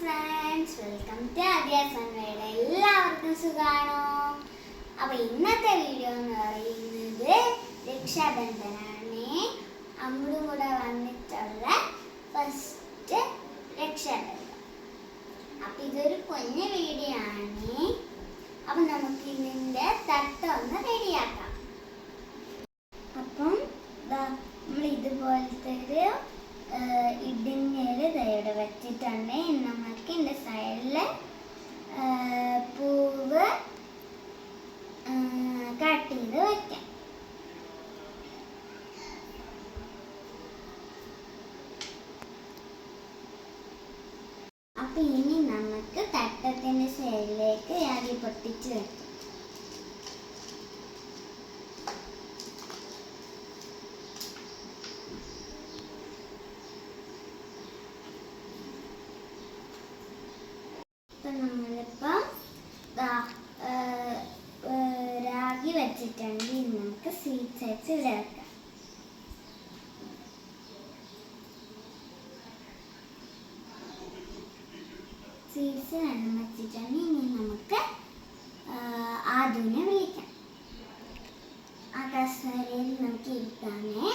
Friends, welcome to അദ്യാസമ്മയുടെ. എല്ലാവർക്കും സുഖാണോ? അപ്പോൾ ഇന്നത്തെ വീഡിയോ എന്ന് പറയുന്നത് രക്ഷാബന്ധനാണ്. അമ്മയും കൂടെ വന്നിട്ടുള്ള ഫസ്റ്റ് രക്ഷാബന്ധം. അപ്പോൾ ഇതൊരു കുഞ്ഞു വീഡിയോ ആണ്. അപ്പം നമുക്ക് ഇതിൻ്റെ തട്ടൊന്ന് റെഡിയാക്കാം. അപ്പം നമ്മൾ ഇതുപോലത്തെ ഒരു ഇടിഞ്ഞൊരു ഇവിടെ വെച്ചിട്ടുണ്ട്. നമുക്ക് ഇതിൻ്റെ സൈഡിൽ പൂവ് കട്ട് ചെയ്ത് വയ്ക്കാം. അപ്പം ഇനി നമുക്ക് തട്ടത്തിൻ്റെ സൈഡിലേക്ക് ആദ്യം പൊട്ടിച്ച് വെക്കാം. നമ്മളിപ്പം രാഗി വെച്ചിട്ടുണ്ടെങ്കിൽ നമുക്ക് സ്വീറ്റ്സ് വെച്ച് ഇവിടെ വെക്കാം. സ്വീറ്റ്സ് വെള്ളം വെച്ചിട്ടുണ്ടെങ്കിൽ ഇനി നമുക്ക് ആദ്യമേ വിളിക്കാം. ആ കസേരയിൽ നമുക്ക് ഇരിക്കാനേ.